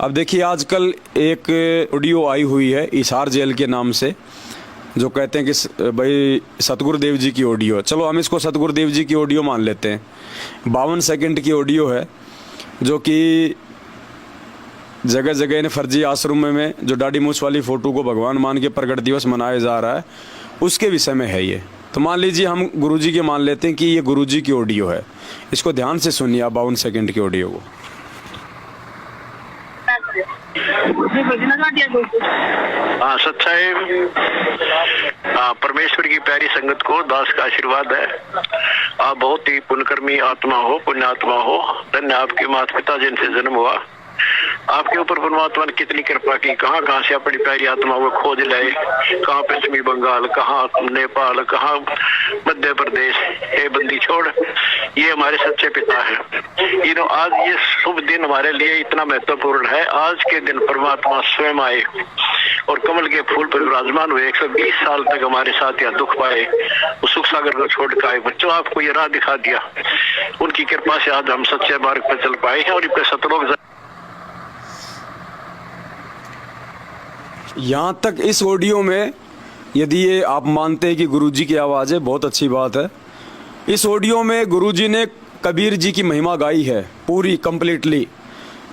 अब देखिए, आजकल एक ऑडियो आई हुई है हिसार जेल के नाम से, जो कहते हैं कि भाई सतगुरुदेव जी की ऑडियो है। चलो हम इसको सतगुरुदेव जी की ऑडियो मान लेते हैं। 52 सेकंड की ऑडियो है, जो कि जगह जगह इन फर्जी आश्रम में जो दाढ़ी मूछ वाली फ़ोटो को भगवान मान के प्रगट दिवस मनाया जा रहा है, उसके विषय में है ये। तो मान लीजिए हम गुरुजी के मान लेते हैं कि ये गुरुजी की ऑडियो है। इसको ध्यान से सुनिए आप 52 सेकंड की ऑडियो को। हाँ, सच्चाई परमेश्वर की प्यारी संगत को दास का आशीर्वाद है। आप बहुत ही पुण्यकर्मी आत्मा हो, पुण्य आत्मा हो। धन्य आपके माता पिता जिनसे जन्म हुआ। आपके ऊपर परमात्मा ने कितनी कृपा की, कहाँ कहाँ से अपनी प्यारी आत्मा को खोज लाए, कहाँ पश्चिमी बंगाल, कहाँ नेपाल, कहाँ मध्य प्रदेश। ये बंदी छोड़, ये हमारे सच्चे पिता है। आज ये शुभ दिन हमारे लिए इतना महत्वपूर्ण है। आज के दिन परमात्मा स्वयं आए और कमल के फूल पर विराजमान हुए। 120 साल तक हमारे साथ यह दुख पाए, वो सुख सागर को छोड़ के आए। बच्चों, आपको ये राह दिखा दिया। उनकी कृपा से आज हम सच्चे मार्ग पर चल पाए हैं और इनके सतलोक। यहाँ तक इस ऑडियो में यदि ये आप मानते हैं कि गुरुजी की आवाज़ है, बहुत अच्छी बात है। इस ऑडियो में गुरुजी ने कबीर जी की महिमा गाई है पूरी कंप्लीटली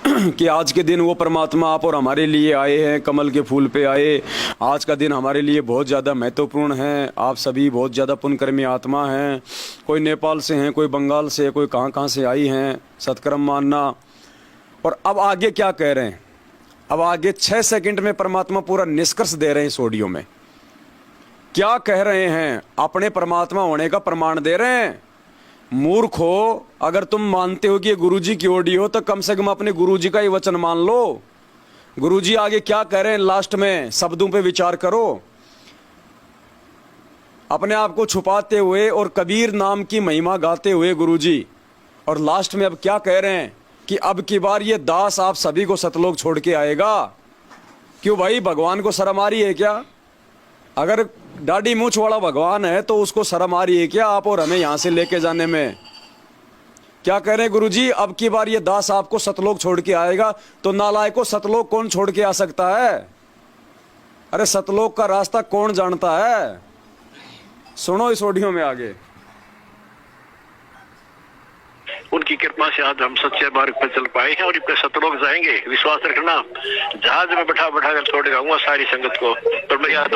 कि आज के दिन वो परमात्मा आप और हमारे लिए आए हैं, कमल के फूल पे आए। आज का दिन हमारे लिए बहुत ज़्यादा महत्वपूर्ण है। आप सभी बहुत ज़्यादा पुण्यकर्मी आत्मा हैं। कोई नेपाल से हैं, कोई बंगाल से, कोई कहाँ कहाँ से आई हैं, सत्कर्म मानना। और अब आगे क्या कह रहे हैं? अब आगे 6 सेकंड में परमात्मा पूरा निष्कर्ष दे रहे हैं इस ऑडियो में। क्या कह रहे हैं? अपने परमात्मा होने का प्रमाण दे रहे हैं। मूर्ख हो, अगर तुम मानते हो कि ये गुरुजी की ऑडियो, तो कम से कम अपने गुरुजी का ही वचन मान लो। गुरुजी आगे क्या कह रहे हैं लास्ट में, शब्दों पे विचार करो। अपने आप को छुपाते हुए और कबीर नाम की महिमा गाते हुए गुरुजी, और लास्ट में अब क्या कह रहे हैं कि अब की बार ये दास आप सभी को सतलोक छोड़ के आएगा। क्यों भाई, भगवान को शर्म आ रही है क्या? अगर दाढ़ी मूछ वाला भगवान है तो उसको शर्म आ रही है क्या आप और हमें यहां से लेके जाने में? क्या कह रहे हैं गुरुजी? अब की बार ये दास आपको सतलोक छोड़ के आएगा। तो नालायक को सतलोक कौन छोड़ के आ सकता है? अरे सतलोक का रास्ता कौन जानता है? सुनो इस ऑडियो में आगे। उनकी कृपा से आज हम सच्चे मार्ग पर चल पाए हैं और इनके सतलोक जाएंगे। विश्वास रखना, जहाज में बैठा बैठा कर छोड़ के आऊंगा सारी संगत को। पर मैं याद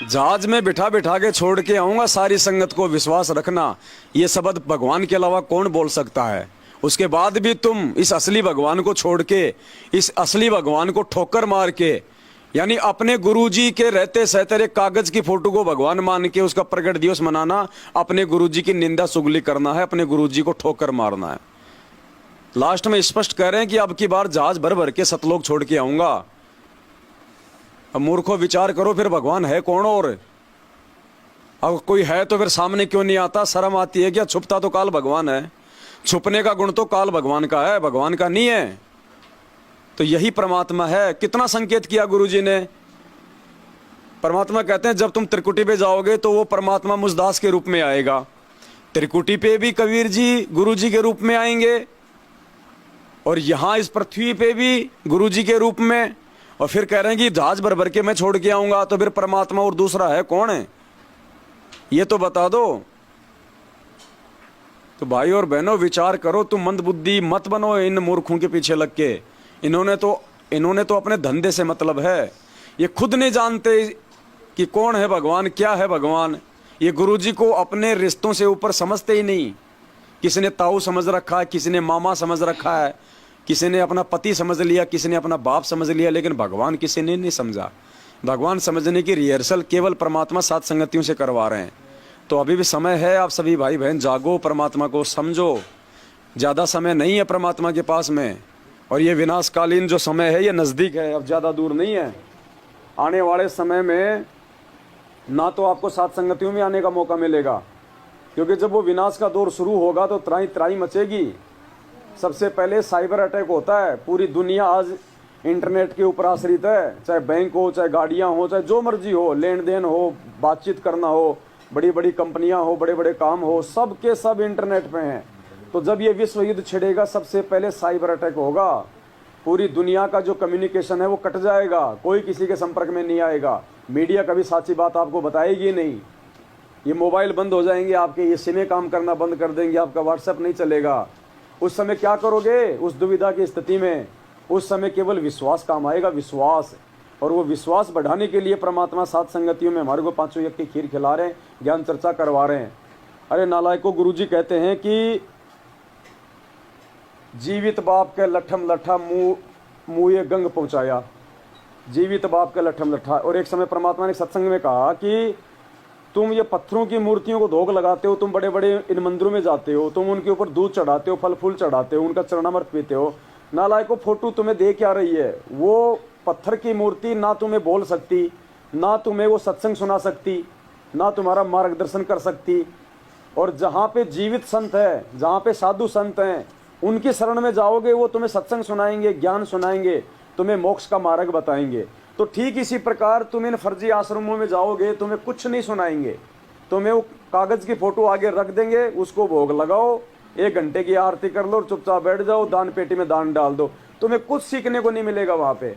जहाज में बिठा बिठा के छोड़ के आऊंगा सारी संगत को, विश्वास रखना। ये शब्द भगवान के अलावा कौन बोल सकता है? उसके बाद भी तुम इस असली भगवान को छोड़ के, इस असली भगवान को ठोकर मार के, यानी अपने गुरुजी के रहते सहते कागज की फोटो को भगवान मान के उसका प्रगट दिवस मनाना, अपने गुरुजी की निंदा सुगली करना है, अपने गुरुजी को ठोकर मारना है। लास्ट में स्पष्ट कह रहे हैं कि अब की बार जहाज भर भर के सतलोक छोड़ के आऊंगा। अब मूर्खों, विचार करो फिर भगवान है कौन? और अब कोई है तो फिर सामने क्यों नहीं आता? शर्म आती है क्या? छुपता तो काल भगवान है। छुपने का गुण तो काल भगवान का है, भगवान का नहीं है। तो यही परमात्मा है। कितना संकेत किया गुरुजी ने। परमात्मा कहते हैं जब तुम त्रिकुटी पे जाओगे तो वो परमात्मा मुझदास के रूप में आएगा। त्रिकुटी पे भी कबीर जी गुरुजी के रूप में आएंगे, और यहां इस पृथ्वी पे भी गुरुजी के रूप में। और फिर कह रहे हैं कि जहाज भर भर के मैं छोड़ के आऊंगा। तो फिर परमात्मा और दूसरा है कौन है? ये तो बता दो। तो भाई और बहनों, विचार करो। तुम मंदबुद्धि मत बनो इन मूर्खों के पीछे लग के। इन्होंने तो अपने धंधे से मतलब है। ये खुद नहीं जानते कि कौन है भगवान, क्या है भगवान। ये गुरुजी को अपने रिश्तों से ऊपर समझते ही नहीं। किसी ने ताऊ समझ रखा है, किसी ने मामा समझ रखा है, किसी ने अपना पति समझ लिया, किसी ने अपना बाप समझ लिया, लेकिन भगवान किसी ने नहीं समझा। भगवान समझने की रिहर्सल केवल परमात्मा साथ संगतियों से करवा रहे हैं। तो अभी भी समय है, आप सभी भाई बहन जागो, परमात्मा को समझो। ज़्यादा समय नहीं है परमात्मा के पास में, और ये विनाशकालीन जो समय है ये नज़दीक है, अब ज़्यादा दूर नहीं है। आने वाले समय में ना तो आपको साथ संगतियों में आने का मौका मिलेगा, क्योंकि जब वो विनाश का दौर शुरू होगा तो त्राही त्राही मचेगी। सबसे पहले साइबर अटैक होता है। पूरी दुनिया आज इंटरनेट के ऊपर आश्रित है। चाहे बैंक हो, चाहे गाड़ियाँ हो, चाहे जो मर्जी हो, लेन देन हो, बातचीत करना हो, बड़ी बड़ी कंपनियाँ हो, बड़े बड़े काम हो, सब के सब इंटरनेट पे हैं। तो जब ये विश्व युद्ध छिड़ेगा सबसे पहले साइबर अटैक होगा। पूरी दुनिया का जो कम्युनिकेशन है वो कट जाएगा, कोई किसी के संपर्क में नहीं आएगा। मीडिया कभी साची बात आपको बताएगी नहीं। ये मोबाइल बंद हो जाएंगे आपके, ये सिमें काम करना बंद कर देंगे, आपका व्हाट्सएप नहीं चलेगा। उस समय क्या करोगे? उस दुविधा की स्थिति में उस समय केवल विश्वास काम आएगा, विश्वास। और वो विश्वास बढ़ाने के लिए परमात्मा साथ संगतियों में हमारे को पांचों यज्ञ की खीर खिला रहे हैं, ज्ञान चर्चा करवा रहे हैं। अरे नालायकों, गुरुजी कहते हैं कि जीवित बाप के लठम लठा मुँह गंग पहुंचाया, जीवित बाप के लठम लठा। और एक समय परमात्मा ने सत्संग में कहा कि तुम ये पत्थरों की मूर्तियों को धोख लगाते हो, तुम बड़े बड़े इन मंदिरों में जाते हो, तुम उनके ऊपर दूध चढ़ाते हो, फल फूल चढ़ाते हो, उनका चरणामृत पीते हो। नालायकों, फोटो तुम्हें दे क्या रही है? वो पत्थर की मूर्ति ना तुम्हें बोल सकती, ना तुम्हें वो सत्संग सुना सकती, ना तुम्हारा मार्गदर्शन कर सकती। और जहाँ पे जीवित संत है, जहाँ पे साधु संत हैं, उनकी शरण में जाओगे, वो तुम्हें सत्संग सुनाएंगे, ज्ञान सुनाएंगे, तुम्हें मोक्ष का मार्ग बताएंगे। तो ठीक इसी प्रकार तुम इन फर्जी आश्रमों में जाओगे, तुम्हें कुछ नहीं सुनाएंगे, तुम्हें वो कागज की फोटो आगे रख देंगे, उसको भोग लगाओ, 1 घंटे की आरती कर लो और चुपचाप बैठ जाओ, दान पेटी में दान डाल दो। तुम्हें कुछ सीखने को नहीं मिलेगा वहाँ पे।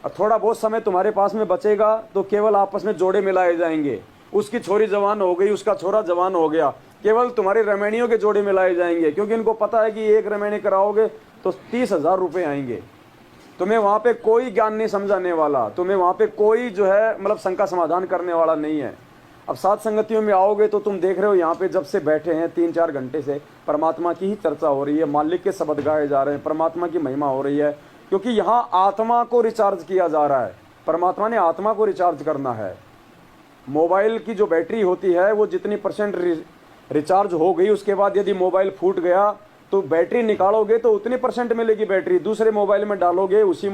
और थोड़ा बहुत समय तुम्हारे पास में बचेगा तो केवल आपस में जोड़े मिलाए जाएंगे। उसकी छोरी जवान हो गई, उसका छोरा जवान हो गया, केवल तुम्हारे रमणियों के जोड़े मिलाए जाएंगे, क्योंकि इनको पता है कि 1 रमणी कराओगे तो 30,000 रुपये आएंगे। तुम्हें वहाँ पे कोई ज्ञान नहीं समझाने वाला, तुम्हें वहाँ पे कोई जो है मतलब शंका समाधान करने वाला नहीं है। अब सात संगतियों में आओगे तो तुम देख रहे हो यहाँ पे जब से बैठे हैं 3-4 घंटे से परमात्मा की ही चर्चा हो रही है, मालिक के शब्द गाए जा रहे हैं, परमात्मा की महिमा हो रही है, क्योंकि यहाँ आत्मा को रिचार्ज किया जा रहा है। परमात्मा ने आत्मा को रिचार्ज करना है। मोबाइल की जो बैटरी होती है वो जितनी % रिचार्ज हो गई, उसके बाद यदि मोबाइल फूट गया तो बैटरी निकालोगे तो उतनी % मिलेगी बैटरी, दूसरे मोबाइल में डालोगे उसी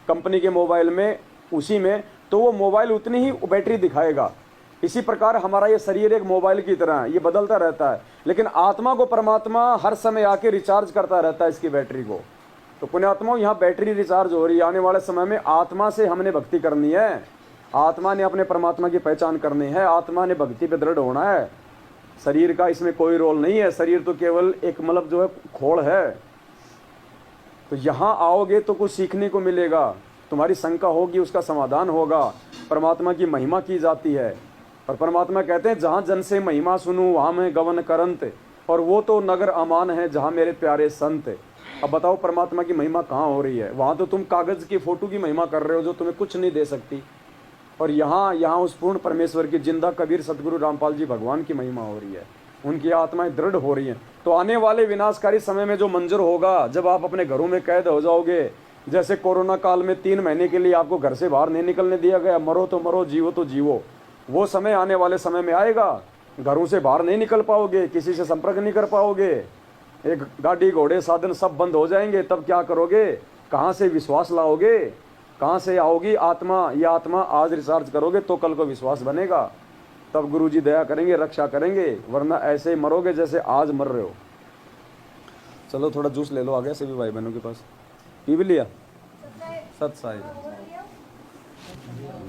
कंपनी के मोबाइल में उसी में, तो वो मोबाइल उतनी ही बैटरी दिखाएगा। इसी प्रकार हमारा ये शरीर एक मोबाइल की तरह है, ये बदलता रहता है, लेकिन आत्मा को परमात्मा हर समय आके रिचार्ज करता रहता है इसकी बैटरी को। तो पुण्यात्माओं, यहाँ बैटरी रिचार्ज हो रही है। आने वाले समय में आत्मा से हमने भक्ति करनी है, आत्मा ने अपने परमात्मा की पहचान करनी है, आत्मा ने भक्ति पे दृढ़ होना है। शरीर का इसमें कोई रोल नहीं है, शरीर तो केवल एक मतलब जो है खोल है। तो यहाँ आओगे तो कुछ सीखने को मिलेगा, तुम्हारी शंका होगी उसका समाधान होगा। परमात्मा की महिमा की जाती है और परमात्मा कहते हैं जहाँ जन से महिमा सुनूं वहाँ मैं गवन करंत, और वो तो नगर अमान है जहाँ मेरे प्यारे संत। अब बताओ परमात्मा की महिमा कहाँ हो रही है? वहाँ तो तुम कागज़ की फ़ोटो की महिमा कर रहे हो जो तुम्हें कुछ नहीं दे सकती, और यहाँ उस पूर्ण परमेश्वर की जिंदा कबीर सतगुरु रामपाल जी भगवान की महिमा हो रही है, उनकी आत्माएं दृढ़ हो रही हैं। तो आने वाले विनाशकारी समय में जो मंजर होगा, जब आप अपने घरों में कैद हो जाओगे, जैसे कोरोना काल में 3 महीने के लिए आपको घर से बाहर नहीं निकलने दिया गया, मरो तो मरो, जीवो तो जीवो, वो समय आने वाले समय में आएगा। घरों से बाहर नहीं निकल पाओगे, किसी से संपर्क नहीं कर पाओगे, एक गाड़ी घोड़े साधन सब बंद हो जाएंगे। तब क्या करोगे? कहाँ से विश्वास लाओगे? कहाँ से आओगी आत्मा? ये आत्मा आज रिचार्ज करोगे तो कल को विश्वास बनेगा, तब गुरुजी दया करेंगे, रक्षा करेंगे, वरना ऐसे ही मरोगे जैसे आज मर रहे हो। चलो थोड़ा जूस ले लो, आ गया सभी भाई बहनों के पास, पी भी लिया? सत साई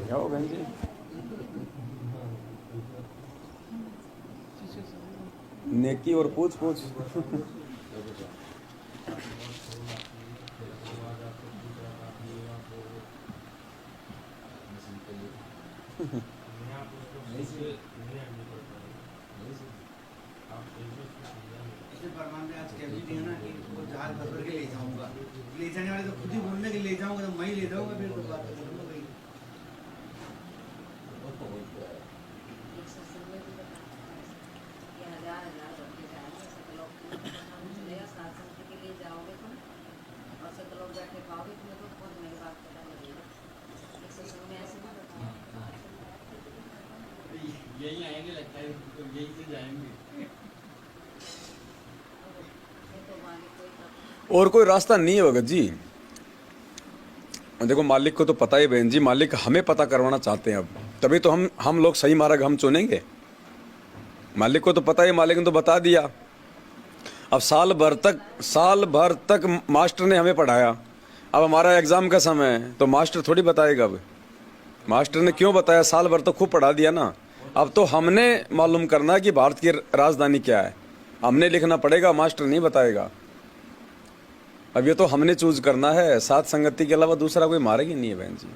जाओ बहन जी। नेकी और पूछ पूछ ले जाने वाले तो खुद ही बोलने के ले जाऊंगा, तो मैं ही ले जाऊंगा, फिर तो बात यही आएंगे, लगता है तो यही से जाएंगे। और कोई रास्ता नहीं है भगत जी। देखो मालिक को तो पता ही बहन जी, मालिक हमें पता करवाना चाहते हैं अब, तभी तो हम लोग सही मार्ग हम चुनेंगे। मालिक को तो पता ही, मालिक ने तो बता दिया। अब साल भर तक मास्टर ने हमें पढ़ाया, अब हमारा एग्जाम का समय है तो मास्टर थोड़ी बताएगा। अब मास्टर ने क्यों बताया? साल भर तो खूब पढ़ा दिया ना। अब तो हमने मालूम करना है कि भारत की राजधानी क्या है, हमने लिखना पड़ेगा, मास्टर नहीं बताएगा। अब ये तो हमने चूज करना है, साथ संगति के अलावा दूसरा कोई मार्ग ही नहीं है बहन जी।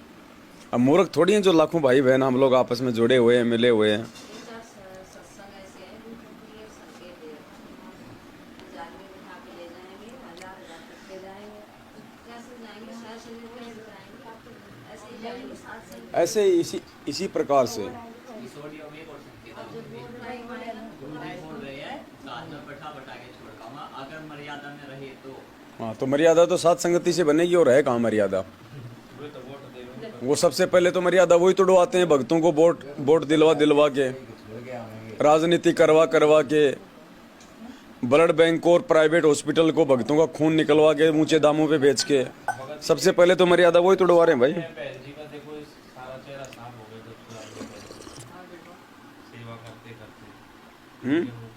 अब मूर्ख थोड़ी हैं जो लाखों भाई बहन हम लोग आपस में जुड़े हुए हैं, मिले हुए हैं। सत्संग ऐसे है कि ये संकेत दे हजार में बिठा के ले जाएंगे, हजार तक ले जाएंगे, कैसे जाएंगे, शायद शरीर कैसे जाएंगे, ऐसे ही जाएंगे साथ संग। ऐसे इसी प्रकार से इस ऑडियो में एक और संकेत आप गुरुदेव बोल रहे हैं साथ में बैठा के छोड़ पाऊंगा अगर मर्यादा में रहे तो। हाँ, तो मर्यादा तो साथ संगति से बनेगी, और है कहाँ मर्यादा। वो सबसे पहले तो मर्यादा वही तोड़वाते हैं भक्तों को, वोट दिलवा के, राजनीति करवा के, ब्लड बैंक और प्राइवेट हॉस्पिटल को भक्तों का खून निकलवा के ऊंचे दामों पे बेच के, सबसे पहले तो मर्यादा वही तोड़वा रहे हैं भाई। बहन जी का देखो सारा चेहरा साफ हो गया सेवा करते करते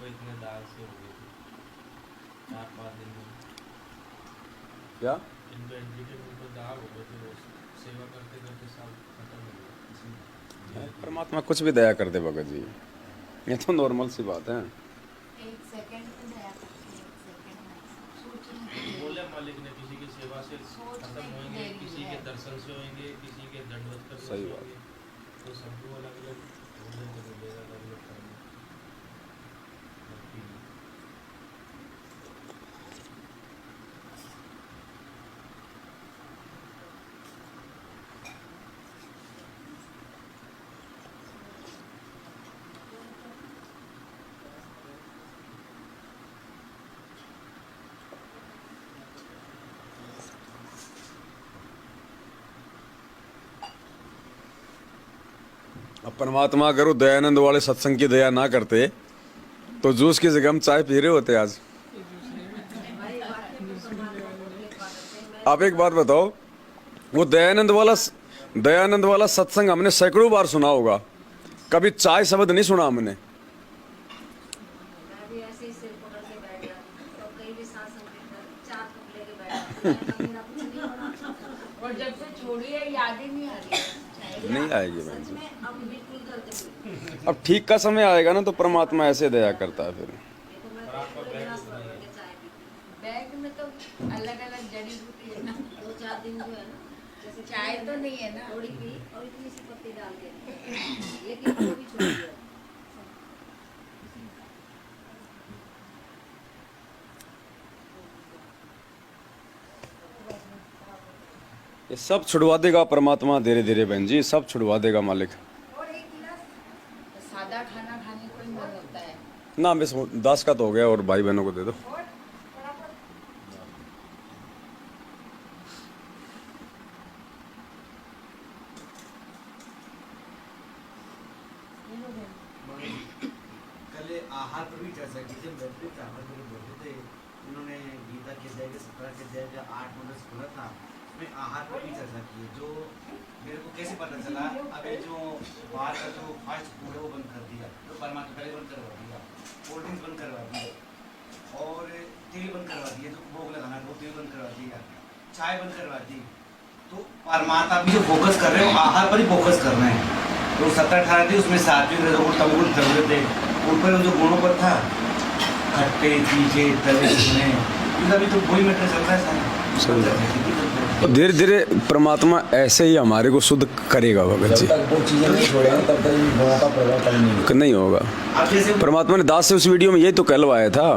इतने दाग से हो गए थे 4-5 दिन में। क्या इन बहन जी के मुंह पे दाग हो गए थे, वो सेवा करते करते सब खत्म हो गया। परमात्मा कुछ भी दया कर दे भगत जी, ये तो नॉर्मल सी बात है। एक सेकंड में दया करते हैं, एक सेकंड में सोचेंगे। बोले मालिक ने किसी की सेवा से खत्म होंगे, किसी के दर्शन से होंगे, किसी के दंडवत करने से सही बात। होंगे, तो सबको अलग अलग मिलेगा, अलग अलग करना। अब परमात्मा अगर वो दयानंद वाले सत्संग की दया ना करते तो जूस की जगह हम चाय पी रहे होते आज। आप एक बात बताओ, वो दयानंद वाला सत्संग हमने सैकड़ों बार सुना होगा, कभी चाय शब्द नहीं सुना हमने। मैं भी ऐसे ही सिर पकड़ के बैठ जाती हूँ, तो कहीं भी सांस चार कप लेके बैठ जाती हूँ, मेरा कुछ नहीं होना। और जब से छोड़ी है याद ही नहीं आ रही। नहीं आएगी बहन सच जी। में अब बिल्कुल दर्द नहीं। अब ठीक का समय आएगा ना तो परमात्मा ऐसे दया करता है फिर। देखो मैं तो पूरे गिलास भर के चाय पीती हूँ। बैग में तो अलग अलग जड़ी बूटी है ना, 2-4 दिन जो है ना, जैसे चाय तो नहीं है ना, थोड़ी पी और इतनी सी पत्ती डाल के, लेकिन वो भी छोड़ दिया। ये सब छुड़वा देगा परमात्मा धीरे धीरे बहन जी, सब छुड़वा देगा मालिक। और एक गिलास सादा खाना खाने को ही मन होता है। ना बस 10 का तो हो गया, और भाई बहनों को दे दो। और फटाफट कल आहार पर भी चर्चा की जब बैठे थे आहार पर बोलते थे, उन्होंने गीता के अध्याय 17 के अध्याय 8 में खुला था, उसमें आहार पर भी चर्चा की है। जो मेरे को कैसे पता चला, अब ये जो बाहर का जो फास्ट फूड है वो बंद कर दिया, तो परमात्मा पहले बंद करवा दिया, कोल्ड ड्रिंक्स बंद करवा दिया, और तेल बंद करवा दिया, जो भोग लगाना है वो तेल बंद करवा दिया, चाय बंद करवा दी। तो परमात्मा भी जो फोकस कर रहे हो आहार पर ही फोकस कर रहे हैं। तो 17-18 थी, उसमें सात्विक रजोगुण तमोगुण कर रहे थे, ऊपर जो गुणों पर था खट्टे तीखे तवे में, अभी तो वही मैटर चल रहा है। धीरे धीरे परमात्मा ऐसे ही हमारे को शुद्ध करेगा भगत जी। जब तक वो चीजें नहीं छोड़ेंगे तब तक इन गुणों का प्रवर्तन नहीं होगा। नहीं होगा। अब जैसे परमात्मा ने दास से उस वीडियो में ये तो कहलवाया था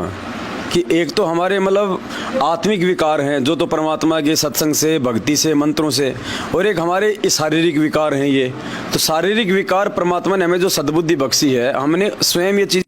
कि एक तो हमारे मतलब आत्मिक विकार हैं जो तो परमात्मा के सत्संग से, भक्ति से, मंत्रों से, और एक हमारे शारीरिक विकार हैं। ये तो शारीरिक विकार परमात्मा ने हमें जो सद्बुद्धि बख्शी है, हमने स्वयं ये चीज